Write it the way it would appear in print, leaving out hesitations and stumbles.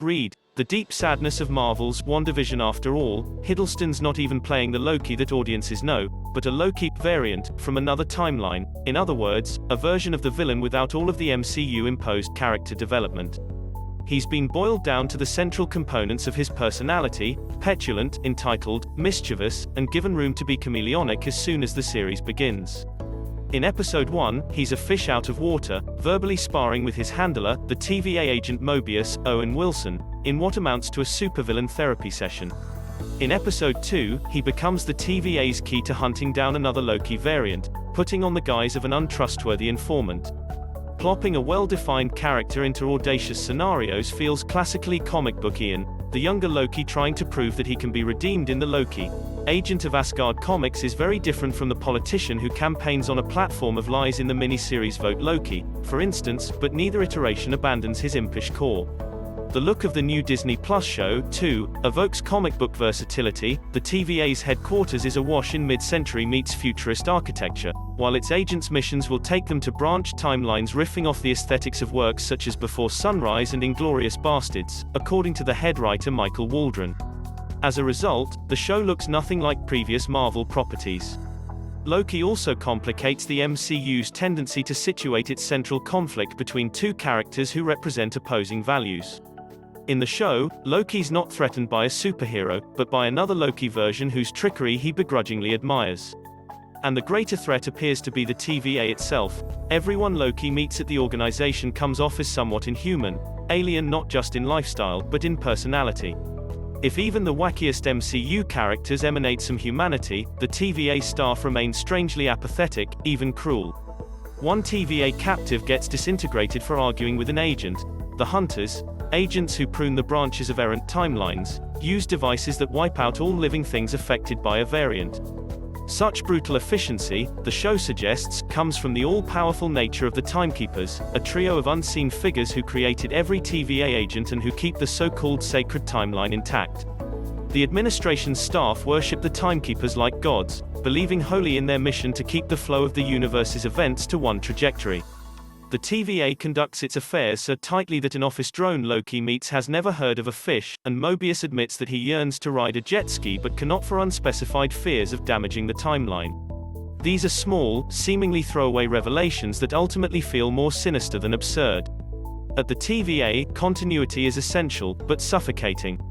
Read the deep sadness of Marvel's WandaVision. After all, Hiddleston's not even playing the Loki that audiences know, but a Loki variant from another timeline. In other words, a version of the villain without all of the MCU-imposed character development. He's been boiled down to the central components of his personality: petulant, entitled, mischievous, and given room to be chameleonic as soon as the series begins. In Episode 1, he's a fish out of water, verbally sparring with his handler, the TVA agent Mobius, Owen Wilson, in what amounts to a supervillain therapy session. In Episode 2, he becomes the TVA's key to hunting down another Loki variant, putting on the guise of an untrustworthy informant. Plopping a well-defined character into audacious scenarios feels classically comic bookian, the younger Loki trying to prove that he can be redeemed in the Loki agent of Asgard comics is very different from the politician who campaigns on a platform of lies in the miniseries Vote Loki, for instance, but neither iteration abandons his impish core. The look of the new Disney Plus show, too, evokes comic book versatility. The TVA's headquarters is awash in mid-century-meets-futurist architecture, while its agents' missions will take them to branch timelines riffing off the aesthetics of works such as Before Sunrise and Inglourious Basterds, according to the head writer Michael Waldron. As a result, the show looks nothing like previous Marvel properties. Loki also complicates the MCU's tendency to situate its central conflict between two characters who represent opposing values. In the show, Loki's not threatened by a superhero, but by another Loki version whose trickery he begrudgingly admires. And the greater threat appears to be the TVA itself. Everyone Loki meets at the organization comes off as somewhat inhuman, alien not just in lifestyle but in personality. If even the wackiest MCU characters emanate some humanity, the TVA staff remains strangely apathetic, even cruel. One TVA captive gets disintegrated for arguing with an agent. The Hunters, agents who prune the branches of errant timelines, use devices that wipe out all living things affected by a variant. Such brutal efficiency, the show suggests, comes from the all-powerful nature of the Timekeepers, a trio of unseen figures who created every TVA agent and who keep the so-called sacred timeline intact. The administration's staff worship the Timekeepers like gods, believing wholly in their mission to keep the flow of the universe's events to one trajectory. The TVA conducts its affairs so tightly that an office drone Loki meets has never heard of a fish, and Mobius admits that he yearns to ride a jet ski but cannot for unspecified fears of damaging the timeline. These are small, seemingly throwaway revelations that ultimately feel more sinister than absurd. At the TVA, continuity is essential, but suffocating.